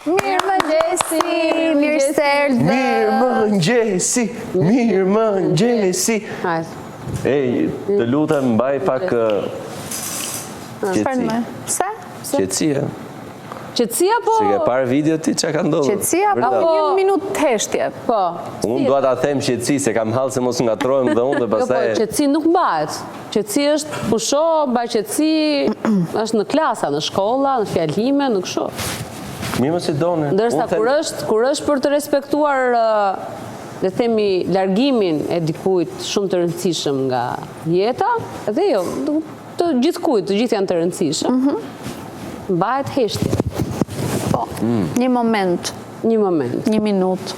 Mirëmëngjesi, mirëserdhë. Mirëmëngjesi, mirëmëngjesi. Ej, të lutem mbaj pak qetësi. Pse? Qetësia. Qetësia po? Se ke parë video ti çka ka ndodhur? Qetësia apo 1 minutë heshtje? Po. Unë dua ta them qetësi se kam hall se mos ngatrohem dhe unë dhe pastaj. Jo, po qetësi nuk mbahet. Qetësi është pusho, mbaj qetësi, është në klasa, në shkolla, në fjalime, në kështu. Mirë mos i doni. Ndërsa kur është për të respektuar le themi largimin e dikujt shumë të rëndësishëm nga jeta, edhe jo, të gjithkujt, të gjithë janë të rëndësishëm. Mbahet heshtje. Po, një moment. Një moment. 1 minutë.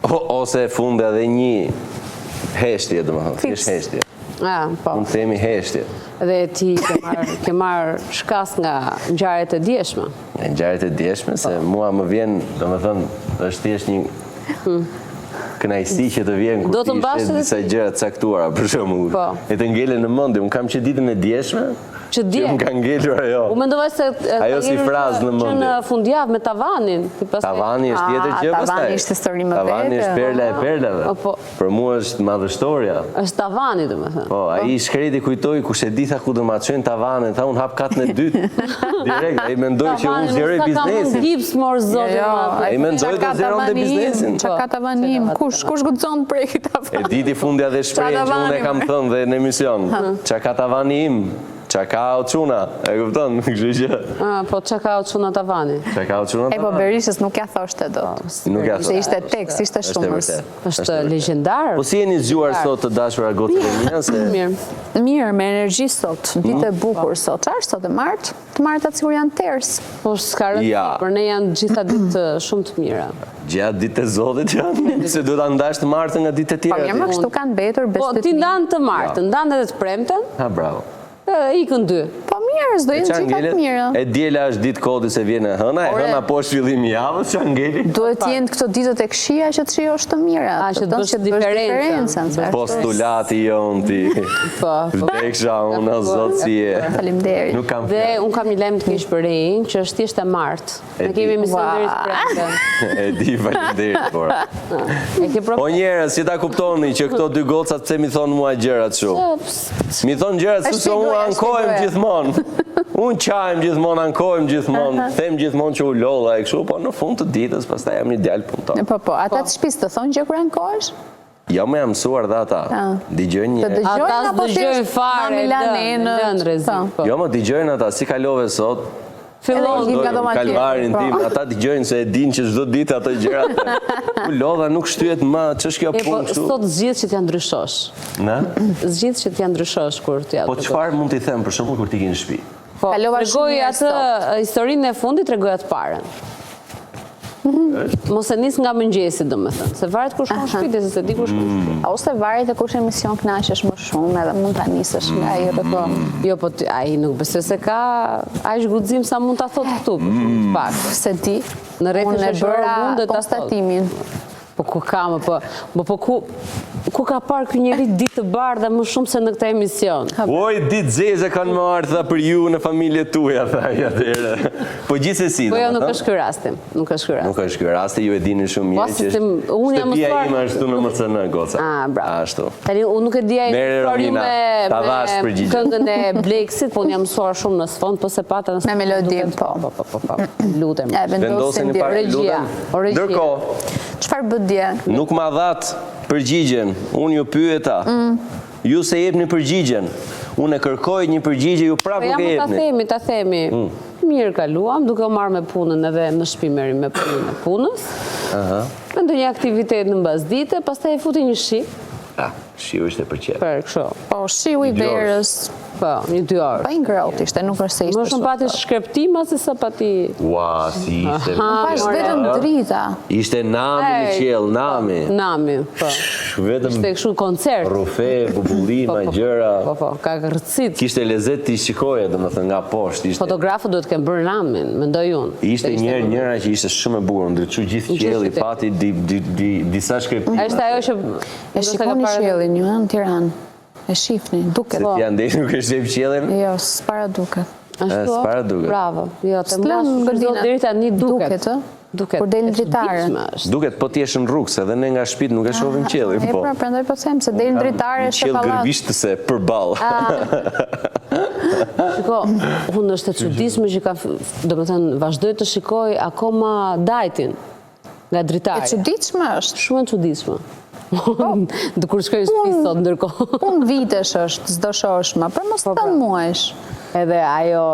Ose funde edhe një heshtje, domethënë, thjesht heshtje. Po. Mund të themi heshtje. Dhe ti ke marrë shkas nga ngjarjet e djeshme. Ngjarjet e djeshme, se mua më vjen, domethënë, është thjesht një kënaqësi që të vjen kur ti shes disa gjëra të caktuara, për shembull. E të ngelen në mendje, un kam që ditën e djeshme, që më ka ngelur ajo. U mendova se ajo si frazë në mendje. Që në fundjavë me tavanin. Tavani është tjetër gjë pastaj. Tavani është histori më vete. Tavani është perla e perlave. Për mua është madhështoria. Është tavani, domethënë. Po, ai shkreti kujtoi kush e di tha ku do ma çojnë tavanin, tha un hap katën e dytë. Direkt ai mendoi që unë zgjeroj biznesin. Gips mor zoti. Ai mendoi të zgjeronte biznesin. Çka tavanim? Kush guxon prej tavanin? E diti fundja dhe shprehjen që unë e kam thënë dhe në emision. Çka tavanim? Qa ka o quna, e kupton, kështu që... Po qa ka o quna tavani? Qa ka o quna tavani? E po Berishës nuk ja thoshte do. Nuk ja thoshte. Ishte tekst, ishte shumës. Është legjendar. Po si jeni zgjuar sot të dashura gotët e mia se... Mirë, me energji sot, ditë e bukur sot. Qa është sot e martë? Të martat sigur janë ters. Po s'ka rëndësi, për ne janë gjitha ditë shumë të mira. Gjatë ditë e Zotit janë, se duhet ta ndash të martën nga ditë e tjera. Po mirë, më kështu kanë betur Po ti ndan të martën, ndan edhe të premten. Ha, bravo. Ikën 2. Po mirë, s'do jenë gjitha të mira. E diela është ditë kodi se vjen e hëna, e hëna poshtë fillimi javës, që ngeli. Duhet jenë këto ditët e këshia që të shijosh të mira. Që të bësh diferencën. Postulati jonë ti. Vdeksha unë, o zotë si e. Faleminderit. Dhe unë kam një lajm të keq për Rein, që është thjesht e martë. Ne kemi emision deri të premten. E di, faleminderit, por. O njerëz, si ta kuptoni që këto dy gocat pse mi thonë mua gjërat shumë. Mi thonë gjërat se unë ankojmë gjithmonë. Unë qajmë gjithmonë, ankojmë gjithmonë, them gjithmonë që u lodha e kështu, po në fund të ditës, pastaj jam një djalë punëtor. Po, ata të shtëpisë të thonë gjë kur ankohesh? Jo, më jam mësuar dhe ata. Dëgjojnë një. Ata dëgjojnë fare, Jo, më dëgjojnë ata, si kalove sot. Kalvarin tim, ata dëgjojnë se e din që çdo ditë ato gjërat. U lodha nuk shtyhet më, ç'është kjo punë kështu. Sot zgjidh që t'ja ndryshosh. Zgjidh që t'ja ndryshosh kur t'ja. Po çfarë mund t'i them për shembull kur ti ke në shtëpi? Tregoj atë historinë e fundit, tregoj atë parën. Mos e nis nga mëngjesi, domethënë, se varet kur shkon në shtëpi, se di kur shkon në shtëpi. Ose varet e kush emision kënaqesh më shumë, edhe mund ta nisësh nga ai apo. Jo, po ai nuk besoj se ka aq guxim sa mund ta thotë këtu, pak. Se ti në rrjetin e bëra konstatimin. Po ku ka më po ku ka parë ky njeri ditë të bardha më shumë se në këtë emision? Oj, ditë zeze kanë më ardha për ju në familje tuja, thaj atëherë. Po gjithsesi. Po jo, nuk është ky rasti. Nuk është ky rasti. Nuk është ky rasti, ju e dini shumë mirë që shtëpia ime është këtu në MCN, goca. Bravo. Ashtu. Tani unë nuk e dija historinë me këngën e Bleksit, po unë jam mësuar shumë në sfond, po se pata me melodin, po. Lutem. Vendoseni para regjia. Ndërkohë, çfarë bë dje? Nuk ma dhat përgjigjen, unë ju pyeta, ju se jepni përgjigjen, unë e kërkoj një përgjigje, ju prapë nuk e jepni. Ta themi, mirë kaluam, duke u marrë me punën edhe në shtëpi merri me punën e punës, në ndonjë aktivitet në mbasdite, pastaj e futi një shi. Shiu ishte për qetë. Për kështu. Po, shiu i verës. Po, një 2 orë. Pa i ngrot ishte, nuk është se ishte shumë. Më shumë pati shkreptima se sa pati... Ua, si ishte... Pash vetëm drita. Ishte nami në qelë, nami. Nami, po. Ishte kështu koncert. Rufe, bubullima, gjëra. Po, ka rëcit. Kishte lezet t'i shikoje, dhe më thë nga poshtë. Fotografët duhet kemë bërë namin, mendoj unë. Ishte njëra që ishte shumë e bukur, ndërçu gjithë qelë, pati disa shkreptima. Ishte ajo që... E shikoni qelin ju, në Tiranë. E shifni, duket. Se t'ja ndeshë nuk e shif qelin? Jo, s'para duket. S'para duket. Bravo. Jo, të S'lën mbash godina. deri tani duket. Duket, ë? Duket. Kur delin E dritare. çuditshme është. Duket po t'jesh në rrugë, se edhe ne nga shtëpit nuk e shohim qiellin, po. Pra, prandaj po them se delin dritare është Qiell pallat. gërvishtëse përballë. Shiko, unë është e çuditshme që do të thënë, vazhdoj të shikoj akoma dajtin nga E dritare. çuditshme është. Shumë e çuditshme. Dhe kur shkoj në shtëpi sot ndërkohë. Unë vitesh është, s'do shohësh më, për mos të muajsh. Edhe ajo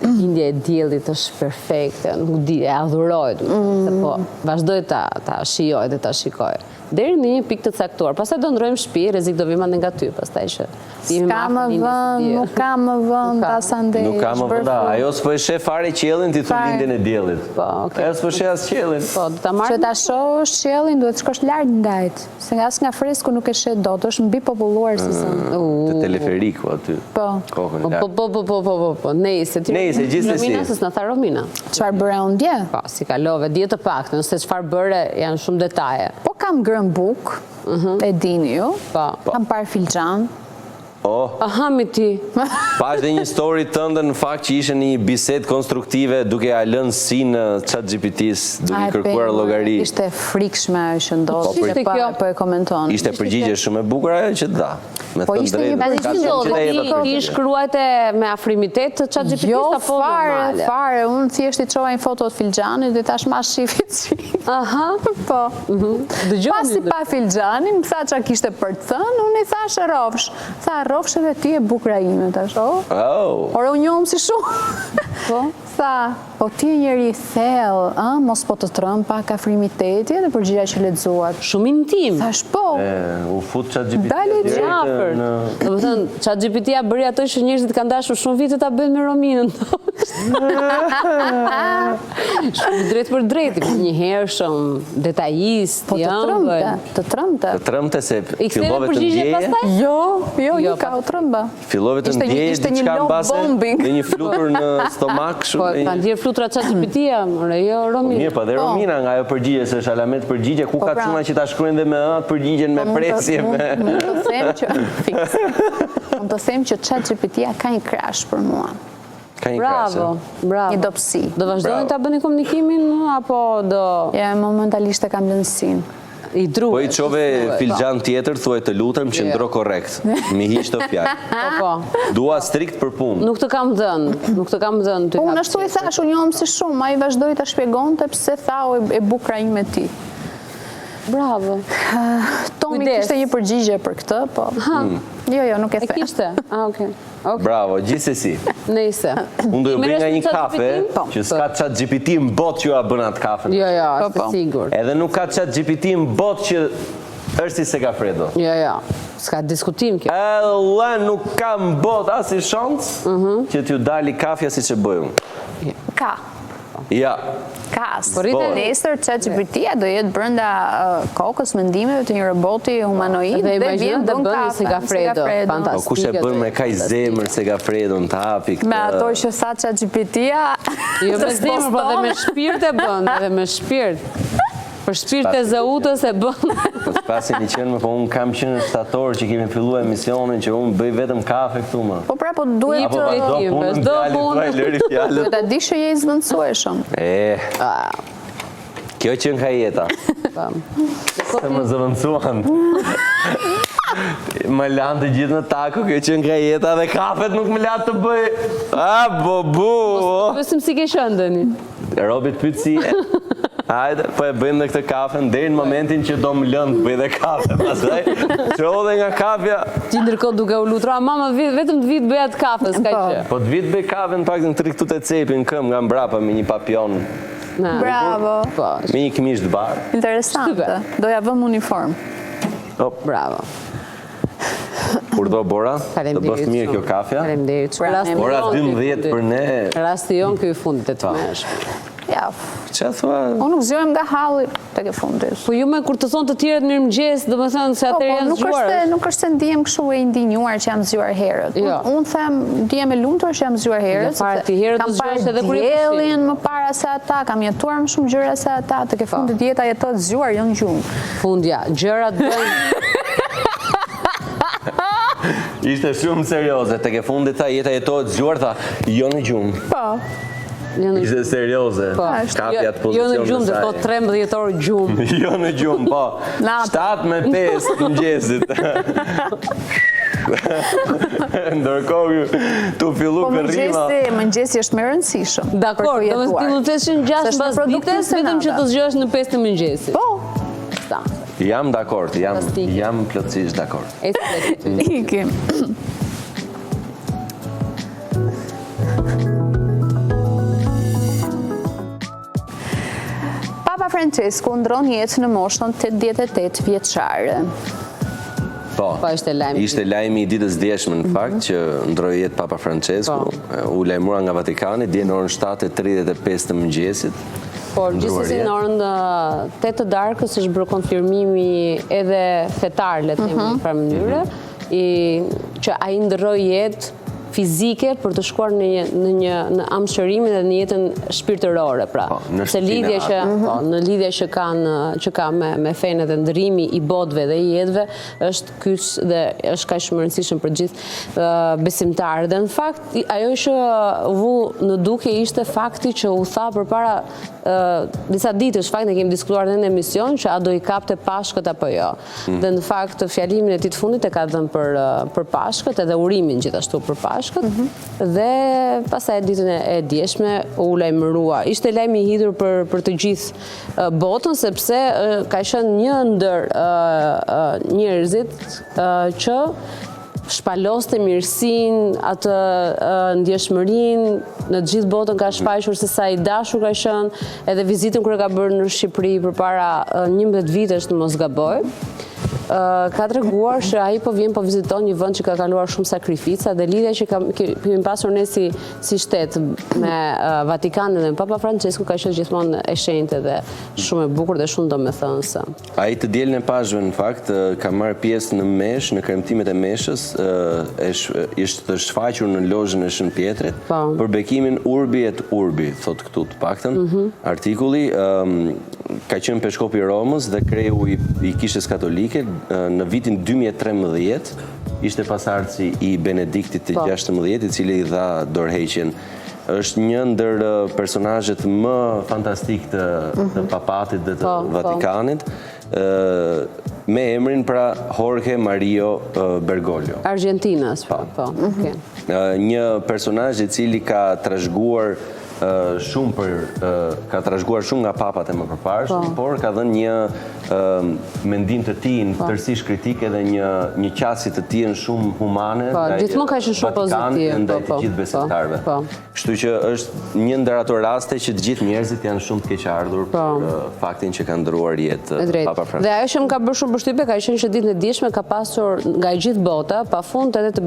lindja e diellit është perfekte, nuk di, e adhuroj, se po vazhdoj ta shijoj dhe ta shikoj. Deri në një pikë të caktuar. Pastaj do ndrojmë shtëpi, rrezik do vim ande nga ty, pastaj që S'ka më vënd, nuk ka më vënd, asa ndesh. Nuk ka më vënda, ajo s'po e sheh fare qiellin ti thon lindjen e diellit. Po, okay. Ajo s'po sheh as qiellin. Po, do ta Që marr. ta shohësh qiellin duhet të shkosh larg ngajt, se as nga fresku nuk e sheh dot, është mbi populluar si sa. Te teleferiku aty. Po. Kokën Po, nejse. Nejse, gjithsesi. Romina, se s'na tha Romina. Çfarë bëre unë dje? Po, si kalove, dje të paktën, se çfarë bëre janë shumë detaje. Po kam grën buk, e dini ju. Po. Kam parë filxhan. Oh, Aha, mi ti. pash dhe një story tënde në fakt që ishte një bisedë konstruktive duke ja lënë si në ChatGPT-s, duke kërkuar llogari. Ishte frikshme ajo që ndodhi, ishte kjo? po e komenton. Ishte përgjigje shumë e bukur ajo që dha. Me Po thënë ishte një drejtë, ka qenë që dhe jeta Ti shkruajte me afrimitet të ChatGPT-s Jo, apo normale? fare, unë thjesht i çova një foto të filxhanit dhe tash ma shifit si. Aha. Po. Dëgjoni. Pasi pa filxhanin, më tha çka kishte për të thënë, unë i thash e rrofsh. Tha rrofsh edhe ti e bukura ime tash. Oh. Por unë njohëm si shumë. Po. Tha, po ti e njeri thellë, mos po të trëm pak afrimiteti dhe përgjigja që lexuat. Shumë intim. Thash po. U fut ChatGPT. Dale Afër. Do të thënë, ChatGPT-ja bëri ato që njerëzit kanë dashur shumë vite ta bëjnë me Rominën. Shumë drejt për drejt, një hershëm, detajist, Po të trëmte, të trëmte. Të trëmte se I ktheve fillove të përgjigje ndjeje. pastaj? Jo, Jo, ka u trëmba. Fillove të ndjeje Ishte një diçka low mbase, bombing. dhe një flutur në stomak Po, shumë. kanë ndjerë flutura ChatGPT-ja, more, jo Rominë. Mirë, po dhe Romina nga ajo përgjigje se është alamet përgjigje, ku ka pra. çuna që ta shkruajnë dhe me përgjigjen me presje me. Mund të them që fiks. Mund të them që ChatGPT-ja ka një crash për mua. Ka një Bravo, krasë. bravo. Një dobësi. Do vazhdojnë Bravo. ta bëni komunikimin apo do Ja, momentalisht e kam lëndësin. i druhet? Po i çove filxhan tjetër, thuaj të lutem qëndro korrekt. Mi hiq të fjalë. Po. Dua strikt për punë. Nuk të kam dhënë, nuk të kam dhënë ty. Unë ashtu i thash, unë njohëm si shumë, ai vazhdoi ta shpjegonte pse tha e bukura ime ti. Bravo. Tomi Kujdes. kishte një përgjigje për këtë, po. Jo, nuk e E the. kishte? Ah, okay. Okay. Bravo, gjithsesi. Nejse. Unë do ju bëj nga një Merresh me kafe ChatGPT? Po. që s'ka ChatGPT në botë që ju a bën atë kafen. Jo, Po, është po. sigur. Edhe nuk ka ChatGPT në botë që është si Segafredo. Jo. S'ka diskutim kjo. Edhe nuk ka në botë as i shans që t'ju dali kafja si që bëjmë. Ka. Ja. Ka. Po rritet- Nesër ChatGPT-ja do jetë brenda kokës mendimeve të një roboti humanoid Dhe dhe imagjino vjen të bën bëni kafe. Segafredo. Po Fantastik. kush e bën me kaq zemër Segafredo në të hapi këtë. Me ato që sa ChatGPT-ja. Jo me të zemër, po dhe me poston. shpirt e bën, edhe me shpirt. Për shpirt e zëutës e bën. Po s'pasi një qenë, po unë kam qenë shtator që kemi filluar emisionin që unë bëj vetëm kafe këtu më. Po pra, po duhet Apo të- vazhdo Drejtim, punën, vazhdo fjalë, punën. thuaj, lëri fjalët. duhet ta dish që je i zvendësueshëm. Kjo që nga jeta. Se më zëvëndësuan. Më lanë të gjithë në taku, kjo që nga jeta dhe kafet nuk më lanë të bëj. Bobu! Besim si ke shëndëni. Robit pyet si e. Hajde, po e bëjmë dhe këtë kafen, deri në momentin që do më lënë të bëj dhe kafe. Pastaj, çodhe nga kafja. Ti ndërkohë duke u lutur, mama vetëm të vit bëja të kafe, s'ka që. Po të vitë bëj kafe në pak të tri këtu të cepin këm nga mbrapa me një papion, Bravo. Po, me një këmish të barë. Interesante. Doja vëm uniform. bravo. Kur do Bora, të bëftë mirë kjo kafja. Faleminderit. Ora 12 për ne. Rasti jon ky i fundit të tmeshme. Ja, Që thua? unë nuk zgjohem nga halli tek e fundit. Po ju me kur të thonë të tjerët mirëmëngjes, domethënë se Po, atëherë janë nuk zgjuar. është se ndihem kështu e ndinjuar që jam zgjuar herët. Jo. Unë them ndihem e lumtur që jam zgjuar herët. Jo, fare, sepse ti herët kam do zgjohesh parë edhe kur je diellin më para se ata, kam jetuar më shumë gjëra se ata, tek e fundit jeta jetohet zgjuar, jo në gjumë. Fundja, gjërat bëjnë Ishte shumë serioze, tek e fundit tha jeta jetohet zgjuar, tha jo në gjumë. Po. Ishte serioze. Kapja të Jo në pozicionin gjumë, dhe thot 13 orë gjumë. Jo në gjumë, po. 7-5 të mëngjesit. Ndërkohë tu fillu Po kërrima. mëngjesi është më e rëndësishëm. Dakor, do të thotë ti luteshin 6 pas ditës, vetëm që të zgjohesh në 5 të mëngjesit. Po. Jam dakord, jam plotësisht dakord. Ikim. Papa Francesku ndron jetë në moshën 88 vjeçare. Po, ishte lajmi. Ishte lajmi I ditës djeshme në fakt që ndroi jetë Papa Francesku, u lajmëruar nga Vatikani dje në orën 7:35 të mëngjesit. Por gjithsesi në orën 8 të darkës është bërë konfirmimi edhe fetar, le të themi në farë mënyrë, që ai ndroi jetë fizike për të shkuar në amshërimin dhe në jetën shpirtërore, pra. Se në lidhje që ka me fenë dhe ndërimi I botëve dhe I jetëve, është kyç dhe është kaq shumë rëndësishëm për gjithë besimtarët. Dhe në fakt, ajo që vu në duke ishte fakti që u tha përpara disa ditësh, fakt ne kemi diskutuar në emision, që a do I kapte Pashkët apo jo. Dhe në fakt, fjalimin e tij të fundit e ka dhënë për Pashkët, edhe urimin gjithashtu për Pashkët. Dhe pastaj ditën e djeshme u lajmërua. Ishte lajm I hidhur për të gjithë botën, sepse ka qenë një ndër njerëzit që shpaloste mirësinë, atë ndjeshmërinë, në të gjithë botën ka shfaqur se sa I dashur ka qenë, edhe vizitën kur e ka bërë në Shqipëri përpara 11 vitesh në mos gaboj. Ka treguar që ai po vjen po viziton një vend që ka kaluar shumë sakrifica dhe lidhja që kemi pasur ne si shtet me Vatikanin dhe me Papa Francesku ka qenë gjithmonë e shenjtë dhe shumë e bukur dhe shumë domethënëse. Ai të dielën e pashme në fakt ka marrë pjesë në mesh, në kremtimet e meshës, është të shfaqur në lozhën e Shën Pjetrit për bekimin Urbi et Urbi, thot këtu të paktën artikulli. Ka qenë peshkopi I Romës dhe kreu I Kishës Katolike në vitin 2013, ishte pasardhësi I Benediktit të 16, I cili I dha dorëheqjen. Është një ndër personazhet më fantastik të papatit dhe të Vatikanit, me emrin pra Jorge Mario Bergoglio. Argentinas, po. Një personazh I cili ka trashëguar ka trashëguar shumë nga papat e më përparshëm, por ka dhënë një mendim të tij tërësisht kritik edhe një qasje të tij shumë humane gjithmonë ka qenë shumë pozitiv ndaj të gjithë besimtarëve. Kështu që është një ndër ato raste që të gjithë njerëzit janë shumë të keqardhur për faktin që ka ndruar jetë Papa Francesku. Dhe ajo që më ka bërë shumë përshtypje ka qenë që ditën e djeshme ka pasur nga gjithë bota, pafund edhe të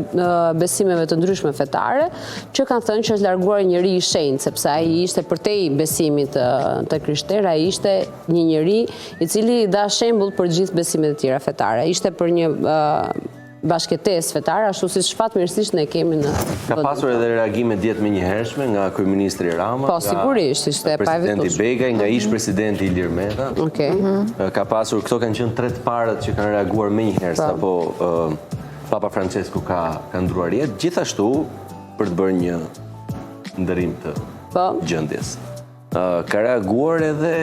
besimeve të ndryshme fetare, që kanë thënë që është larguar njëri I shenjtë, sepse ai ishte përtej besimit të krishterë, ai ishte një njeri I cili dha shembull për gjithë besimet e tjera fetare. Ishte për një bashkëtesë fetare, ashtu siç fatmirësisht ne kemi në Ka pasur edhe reagime djetë me njëhershme nga kryeministri Rama, po sigurisht, ishte pa presidenti Begaj, nga ish presidenti Ilir Meta. Ka pasur, këto kanë qenë 3 parët që kanë reaguar me njëherë sapo Papa Francesku ka ndruar jetë, gjithashtu për të bërë një ndërim të gjendjes. Ka reaguar edhe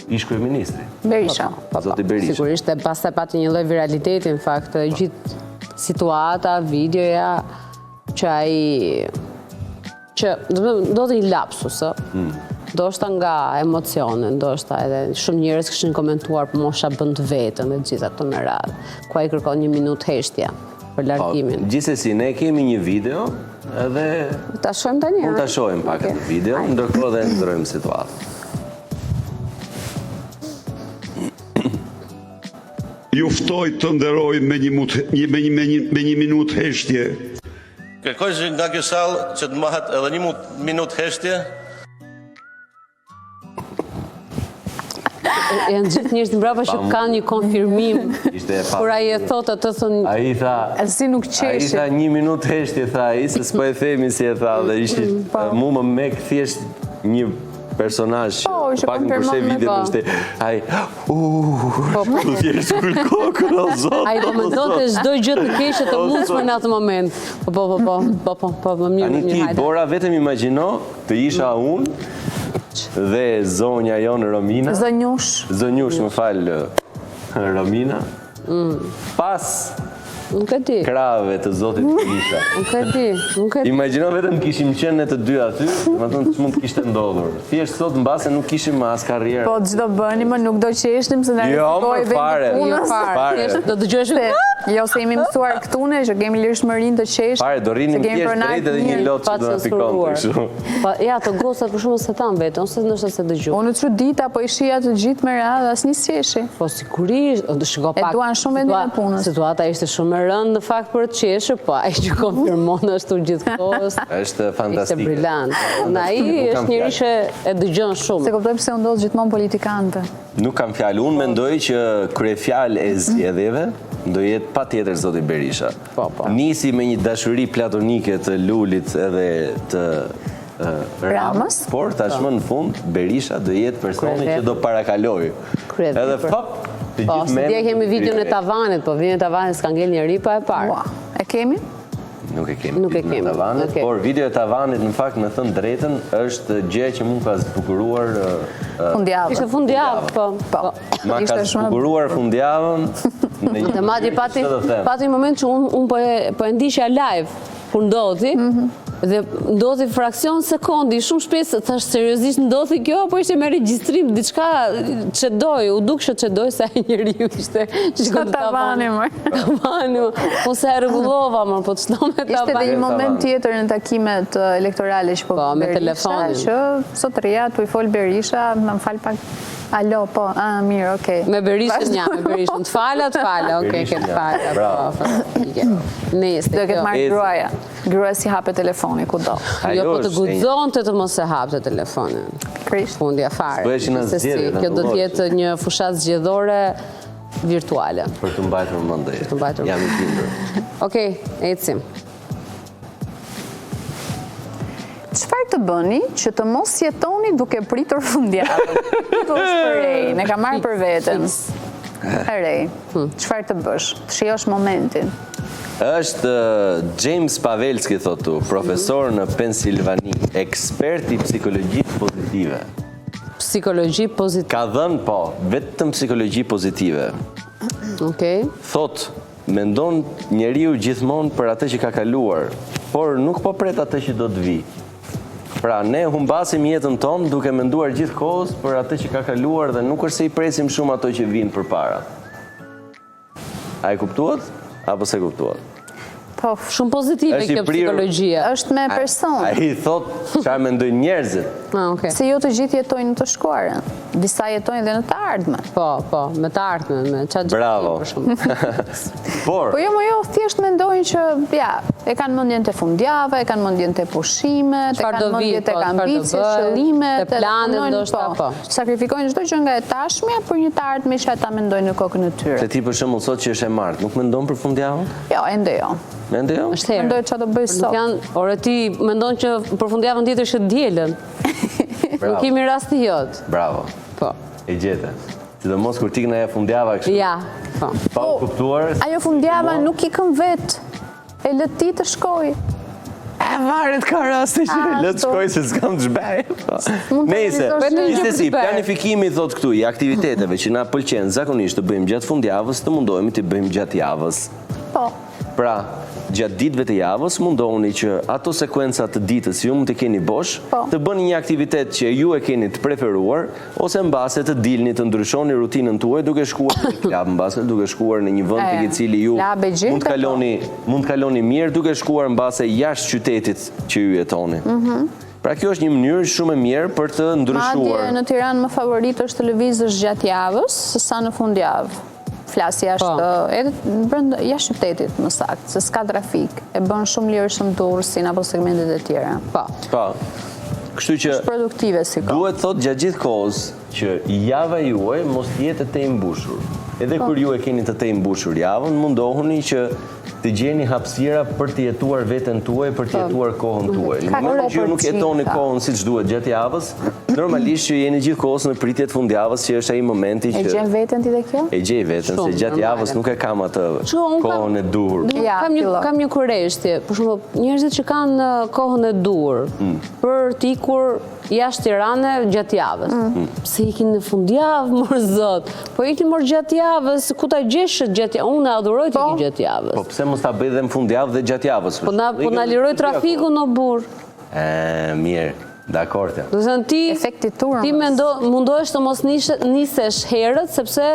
ish kryeministri. Berisha. Zoti Berisha. Sigurisht, e pastaj pati një lloj viraliteti, në fakt, gjithë situata, videoja, që ai do të një lapsus, ndoshta nga emocione, ndoshta edhe shumë njerëz kishin komentuar për mosha bën të vetën dhe gjitha këto me radhë, ku ai kërkon 1 minutë heshtja për largimin. Gjithsesi, ne kemi një video edhe ta shohim tani. Mund ta shohim pak atë video, ndërkohë dhe ndrojmë situatën. Ju ftoj të nderoj me një minutë heshtje. Kërkoj nga kjo sallë që të mahet edhe 1 minutë heshtje. Janë gjithë njerëz mbrapa që kanë një konfirmim. Kur ai e thotë atë thonë. Ai tha, si nuk qeshi. Ai tha 1 minutë heshtje, tha ai, se s'po e themi si e tha, dhe ishi mu më mek thjesht një personazh që Po, që pak më përse konfirmon me video po. është ai tu thjesht kul kokën o zot. Ai komentonte çdo gjë të keqe të mundshme në atë moment. Po, më mirë. Tani ti, Bora, vetëm imagjino të isha unë dhe zonja jonë Romina. Zënjush, më fal, Romina. Pas Nuk e di. krave të zotit Berisha. Nuk e di. Imagjino vetëm kishim qenë ne të dy aty, domethënë ç'mund të kishte ndodhur. Thjesht sot mbase nuk kishim as karrierë. Po ç'do bëni më nuk do qeshnim se na rrezikoi fare. Thjesht do dëgjosh Jo se jemi mësuar këtu ne që kemi lirshmërinë të qeshtë. Fare, do rrinim thjesht drejt edhe një lot që do na pikonte kështu. Po ja, të gosat për shkakun se tan vetë, ose ndoshta se dëgjoj. Unë çudita po i shija të gjithë me radhë asnjë qeshi. Po sigurisht, shiko pak. E duan shumë vendin e punës. Situata ishte shumë e rëndë në fakt për të qeshur, po ai që konfirmon ashtu gjithkohës. Është fantastike. Ishte brillant. Ai është njëri që e dëgjon shumë. Se kuptoj pse u ndodh gjithmonë politikanëve. Nuk kam fjalë. Unë mendoj që kryefjalë e zgjedhjeve do jetë patjetër zoti Berisha. Po. Nisi me një dashuri platonike të Lulit edhe të Ramës, por tashmë në fund Berisha do jetë personi që do parakaloj. Edhe fop të Po, gjithë se dje kemi videon e tavanit, po videon e tavanit s'ka ngel njëri pa e parë. E kemi? Nuk e kemi. Nuk e kemi. Tavanit, Okej. por video e tavanit në fakt me thënë drejtën është gjë që mund ka zbukuruar Fundjavë. Ishte fundjavë, po. ma ka Ishte shumë zbukuruar fundjavën në një Dhe madje pati ç'do të them. një moment që unë po e ndiqja live kur ndodhi. Dhe ndodhi fraksion sekundi, shumë shpejt, thash seriozisht ndodhi kjo, apo ishte me regjistrim, diçka çedoi, u duk që çedoi se ai njeriu ishte Çka tavani më. Tavani, po se e rregullova më, po çdo me Ishte edhe një moment tjetër në takimet elektorale që po me Berisha, telefonin. që sotria tu i fol Berisha, më fal pak. Alo, po, mirë, okej. Me Berishën, me Berishën. Të fala, okej, ke të fala. Bravo. Nëjës, Do këtë marrë gruaja. Gruaja si hape telefoni, ku do. Jo, po të guxon të mos e hapte telefonin. Krisht. Fundja fare. Bëheshin as zgjedhje, Kjo do të jetë një fushat zgjedhore virtuale. Për të mbajtur mendje. Jam i bindur. Okej, ecim. Çfarë të bëni që të mos jetoni duke pritur fundjavën? Këtu është për rej, ne ka marrë për veten. E rej, çfarë të bësh? Të shijosh momentin. Është James Pavelski, thotu, profesor në Pensilvani, ekspert i psikologjisë pozitive. Psikologji pozitive. Ka dhënë, po, vetëm psikologji pozitive. Okej. Thot, mendon njeriu gjithmonë për atë që ka kaluar, por nuk po pret atë që do të vi. Pra, ne humbasim jetën tonë duke menduar gjithkohës për atë që ka kaluar dhe nuk është se i presim shumë ato që vinë përpara. A e kuptuat? Apo se kuptuat? Po, Shumë pozitive kjo psikologjia. është me person. A i thot, çfarë mendojnë njerëzit? Okej. Se jo të gjithë jetojnë në të shkuarën. Disa jetojnë dhe në të ardhmen. Po, me të ardhmen, me çfarë gjë Bravo. për shembull. Por, Po jo, thjesht mendojnë që, ja, e kanë mendjen të fundjava, e kanë mendjen të pushimet, e Çfarë kanë do vi, mendjen të po, çfarë do ambicje, bëj, qëllimet, të planet, punojnë, ndoshta, po. Sakrifikojnë çdo gjë nga e tashmja për një të ardhme që ata mendojnë në kokën e tyre. se ti për shembull sot që është e martë, nuk mendon për fundjavën? Jo, ende jo. Mende jo? Është herë. Mendoj çfarë do bëj Nuk sot. janë, ore ti mendon që për fundjavën tjetër që dielën. Nuk kemi rasti jot. Bravo. Po. E gjete. Sidomos kur tikna e fundjava kështu. Ja, po. Pa u kuptuar. Ajo fundjava nuk i këm vetë. E lë ti të shkoj. E varet ka raste që le të shkoj se s'kam të zhbej. Nejse, gjithsesi, planifikimi thot këtu i aktiviteteve që na pëlqen zakonisht të bëjmë gjatë fundjavës, të mundohemi të bëjmë gjatë javës. Po. Pra, gjatë ditëve të javës mundohuni që ato sekuenca të ditës ju mund të keni bosh, të bëni një aktivitet që ju e keni të preferuar, ose mbase të dilni të ndryshoni rutinën tuaj duke shkuar në klub, mbase duke shkuar në një vend tek i cili ju mund të kaloni mirë duke shkuar mbase jashtë qytetit që ju jetoni. Pra kjo është një mënyrë shumë e mirë për të ndryshuar. Madje në Tiranë më favorit është të lëvizësh gjatë javës, sesa në fundjavë. Flas jashtë, edhe brenda jashtë qytetit më saktë, se s'ka trafik. E bën shumë lirshëm tursin apo segmentet e tjera. Po. Kështu që produktive si kohë. Duhet thot gjatë gjithë kohës që java juaj mos jetë të mbushur. Edhe kur ju e keni të mbushur javën, mundohuni që të gjeni hapësira për të jetuar veten tuaj, për të jetuar kohën tuaj. Në momentin që ju nuk jetoni kohën siç duhet gjatë javës, normalisht që jeni gjithkohës në pritje të fundjavës që është ai momenti që... E gjen veten ti dhe kjo? E gjej veten, se gjatë javës nuk e kam atë kohën e dur. Kam një kurreshtje, për shembull, njerëzit që kanë kohën e dur për të ikur jashtë Tirane gjatë javës. Pse ikin në fundjavë, mor zot? Po ikin mor gjatë javës, ku ta gjesh gjatë javës? Unë adhuroj të ikin gjatë javës. Po pse mos ta bëj dhe në fundjavë dhe gjatë javës? Po na liroj trafiku në burr. Mirë, dakord. Do të thënë Efekti turmës. ti mundohesh të mos nisesh herët, sepse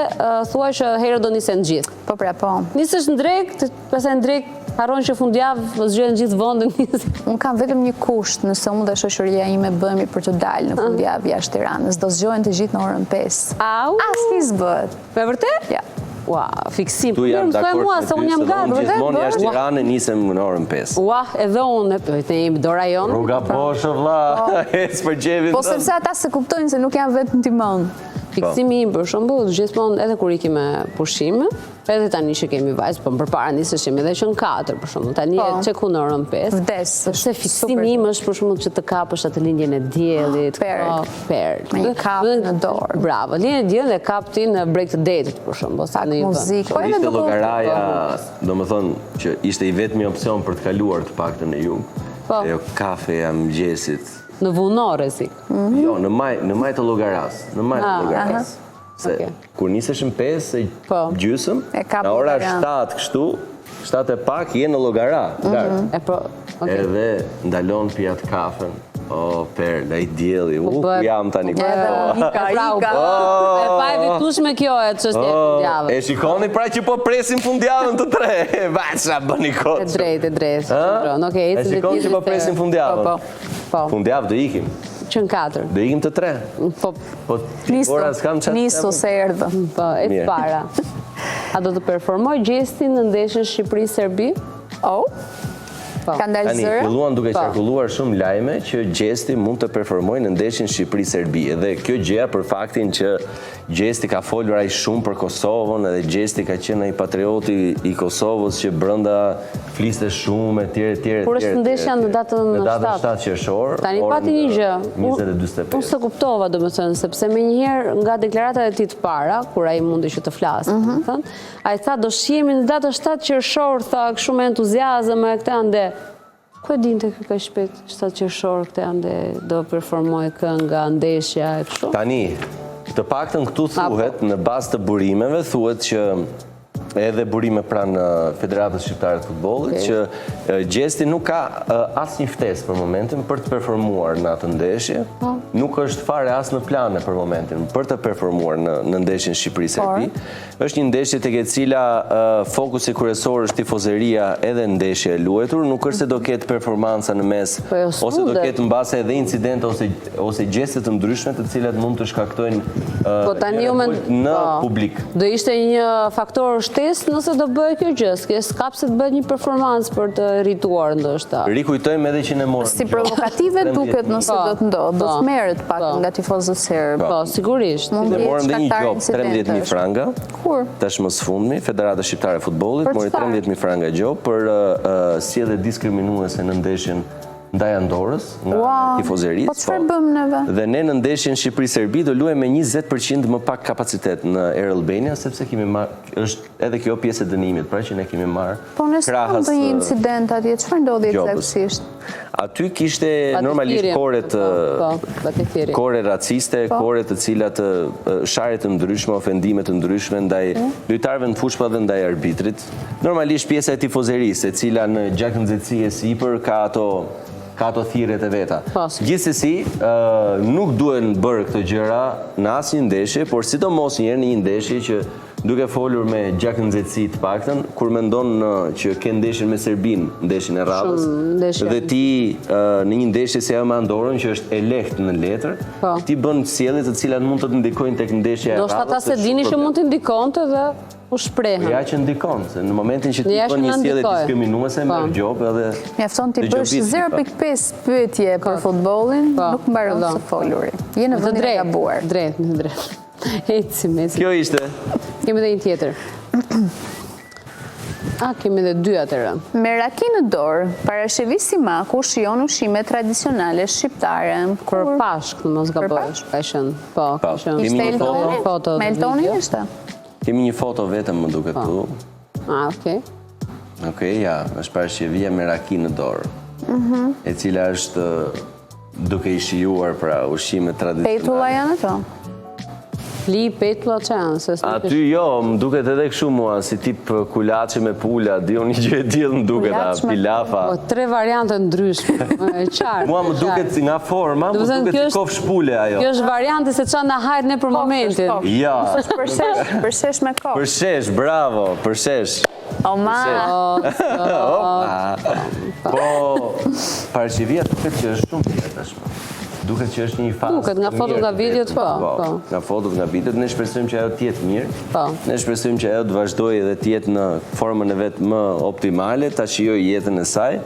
thua që herët do nisen gjithë. Po pra, po. Nisesh në drek, pastaj në drek harron që fundjavë zgjohen gjithë vendin. Unë kam vetëm një kusht nëse unë dhe shoqëria ime bëhemi për të dalë në fundjavë jashtë Tiranës. Do zgjohen të gjithë në orën 5. Au! Asnjë s'bëhet. Me vërtet? Ja. Ua, fiksim. Tu jam dakord me ty, se unë jam se unë gati. gjithmonë jashtë Tiranë nisem në orën 5. Ua, edhe unë, të jemi do rajon. Rruga poshtë vlla, ec për gjevin. Po sepse ata se kuptojnë se nuk janë vetëm timon. Fiksimi im për shembull, gjithmonë edhe kur ikim me pushime, edhe tani që kemi vajzë, po përpara niseshim edhe që në 4 për shembull. Tani e çeku në orën 5. Vdes. Sepse fiksimi im është për shembull që të kapësh atë lindjen e diellit, per. Me një kapë në dorë. Bravo, lindjen e diellit e kap ti në brek të detit për shembull, sa në një muzikë. Po ishte llogaraja, domethënë që ishte i vetmi opsion për të kaluar të paktën në jug. Ajo kafeja mëngjesit. Në vunor rrezik. Jo, në maj të llogaras, në maj të llogaras. Se kur nisesh në 5 gjysëm, në ora 7 kështu, 7 e pak je në llogara, edhe ndalon pijat kafen. O, per, da i djeli, jam tani. E pa e vitushme kjo e që është e fundjavë. E shikoni pra që po presim fundjavën të 3. Baqa bëni kotë. E drejt. E shikoni që po presim fundjavën. Fundjavë do ikim. Që në 4. Do ikim të 3. Po ora s'kam qatë. Nisu se erdhë. Po, e të para. A do të performoj gjestin në ndeshjen Shqipëri-Serbi? Ka ndalë Tani, zëra? filluan duke qarkulluar shumë lajme që Gjesti mund të performojë në ndeshjen Shqipëri-Serbi. Dhe kjo gjëja për faktin që Gjesti ka folur ai shumë për Kosovën, edhe Gjesti ka qenë ai patrioti i Kosovës që brenda fliste shumë etj. Kur është ndeshja në datën 7 qershor. Tani pati një gjë. 20:45. Unë se kuptova domethënë sepse menjëherë nga deklaratat e tij të para, kur ai mundi që të flasë, domethënë, ai tha do shihemi në datën 7 qershor, tha kështu me entuziazëm e këtë ande. Ku e dinte kë ka shpejt 7 qershor këtë ande do performoj kënga, ndeshja e kështu? Tani, të paktën këtu thuhet, në bazë të burimeve, thuhet që edhe burime pranë Federatës Shqiptare të Futbollit, që Gjesti nuk ka asnjë ftesë për momentin për të performuar në atë ndeshje. Nuk është fare as në plane për momentin për të performuar në ndeshjen Shqipëri-Serbi. Është një ndeshje tek e cila fokusi kryesor është tifozeria edhe ndeshje e luajtur, nuk është se do ketë performanca në mes, ose do ketë mbase edhe incidente ose gjeste të ndryshme të cilat mund të shkaktojnë në publik. Do ishte një faktor nëse do bëjë kjo gjë, s'kapse të bëjë një performancë për të rrituar ndoshta. Rikujtojmë edhe që ne morëm. Si provokative duket nëse do të ndodhë, do të merret pak nga tifozët serb. Po, sigurisht. Ne morëm dhe një gjop, 13.000 franga. Kur? Tash më së fundmi, Federata Shqiptare e Futbollit mori 13.000 franga gjop për sjellje diskriminuese në ndeshjen ndaj Andorës, nga tifozerisë. Po çfarë bëm neve? Dhe ne në ndeshjen Shqipëri-Serbi do luajmë me 20% më pak kapacitet në Air Albania, sepse kemi marrë, është edhe kjo pjesë e dënimit, pra që ne kemi marrë. Po nëse ka ndonjë incident atje, çfarë ndodhi eksaktësisht? Aty kishte normalisht kore raciste, kore të cilat sharje të ndryshme, ofendime të ndryshme ndaj lojtarëve në fushpa dhe ndaj arbitrit. Normalisht pjesa e tifozerisë, e cila në gjakënxehtësi e sipër ka ato thirrjet e veta. Gjithsesi, nuk duhen bërë këto gjëra në asnjë ndeshje, por sidomos në një ndeshje që duke folur me gjakënxehtësi të paktën, kur mendon që ke ndeshjen me Serbin, ndeshjen e radhës, dhe ti në një ndeshje si ajo me Andorën, që është e lehtë në letër, ti bën sjellje të cilat mund të të ndikojnë tek ndeshja e radhës. Do shta ta se dini që mund të ndikonte dhe u shprehen. Ja që ndikon, se në momentin që ti bën një sjellje diskriminuese me gjop edhe mjafton ti bësh 0.5 pyetje për futbollin, nuk mbaron së foluri. Je në vendin e gabuar. Drejt. Ecim. Kjo ishte. Kemi edhe një tjetër. Kemi dhe dy atërë. Me raki në dorë, parashevi Simaku shijon ushqime tradicionale shqiptare. Për Pashk, në mos gaboj, ka qenë. Po, ka qenë. Ishte foto. Me Eltoni ishte? Kemi një foto vetëm më duket tu. Okej. Okej, ja, është parashevia me raki në dorë. E cila është duke I shijuar pra ushqime tradicionale. Petulla janë ato? Fli, petulla që janë? Aty jo, më duket edhe kështu mua, si tip kulaçe me pula, dio një gjë e tillë më duket, pilafa. Po, 3 variante ndryshme, qartë. Mua më duket nga forma, më duket si kofsh pule ajo. Kjo është variante se çfarë na hajt ne për momentin. Ja. Përsesh me kokë. Përsesh, bravo, përsesh. O ma. Po, parashevia duket që është shumë tjetër tashmë. Duket që është një fazë. Duket nga fotot nga videot, po. Nga fotot nga videot, ne shpresojmë që ajo të jetë mirë. Po. Ne shpresojmë që ajo të vazhdojë dhe të jetë në formën e vet më optimale, ta shijojë jetën e saj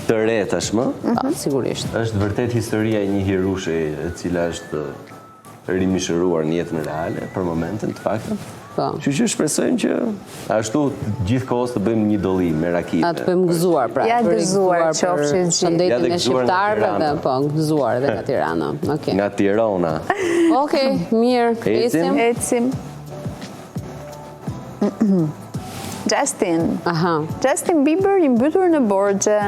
të re tashmë. Sigurisht. Është vërtet historia e një hirushe e cila është rimishëruar në jetën reale për momentin të faktën. Që shpresojmë që ashtu gjithkohës të bëjmë një dolli me rakite. Të bëjmë gëzuar, pra. Ja gëzuar që ofshit gjithë. Shëndetin e shqiptarëve dhe po, gëzuar edhe nga Tirana. Nga Tirana. Okej, mirë. Ecim. Justin Bieber I mbytur në borxhe,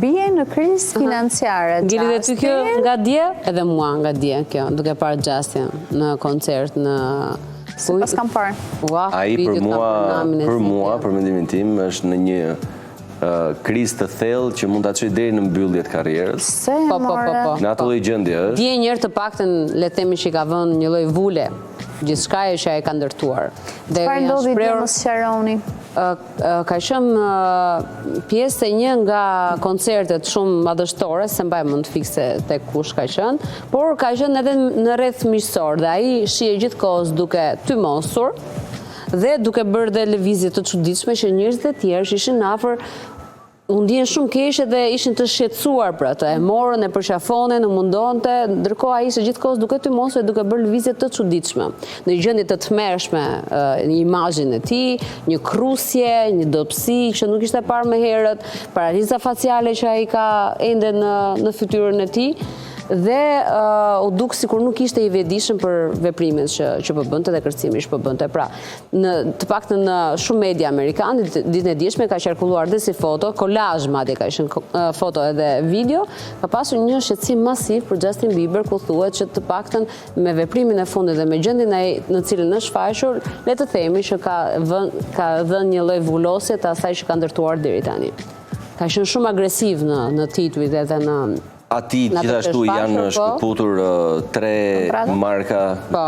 bie në krizë financiare. Gjeli dhe ty kjo nga dje, edhe mua nga dje kjo, duke parë Justin në koncert në... Si pas kam parë. Ai për mua, për mendimin tim, është në një krizë të thellë që mund ta çojë deri në mbyllje të karrierës. Po. Në atë lloj gjendje është. Dje njëherë të paktën le të themi që I ka vënë një lloj vule gjithçka që ai ka ndërtuar. Çfarë ndodhi dje mos sqaroni? Ka qenë pjesë e një nga koncertet shumë madhështore, se mbaj mund fikse tek kush ka qenë, por ka qenë edhe në rreth miqësor dhe ai shihej gjithkohës duke tymosur dhe duke bërë dhe lëvizje të çuditshme që njerëzit e tjerë që ishin afër u ndjen shumë keq dhe ishin të shqetësuar për atë. E morën, e përqafonin, u mundonte, ndërkohë ai ishte gjithkohës duke tymosur dhe duke bërë lëvizje të çuditshme. Në gjendje të tmerrshme në imazhin e tij, një krusje, një dobësi që nuk ishte parë më herët, paraliza faciale që ai ka ende në fytyrën e tij. Dhe u duk sikur nuk ishte I vetëdijshëm për veprimet që po bënte dhe kërcimin që po bënte. Pra, të paktën në shumë media amerikanë ditën e djeshme ka qarkulluar dhe si foto, kolazh madje ka qenë foto edhe video, ka pasur një shqetësim masiv për Justin Bieber ku thuhet që të paktën me veprimin e fundit dhe me gjendjen ai në cilën është shfaqur, le të themi që ka dhënë një lloj vulosje të asaj që ka ndërtuar deri tani. Ka qenë shumë agresiv në tituit edhe në Ati gjithashtu janë shkëputur 3 marka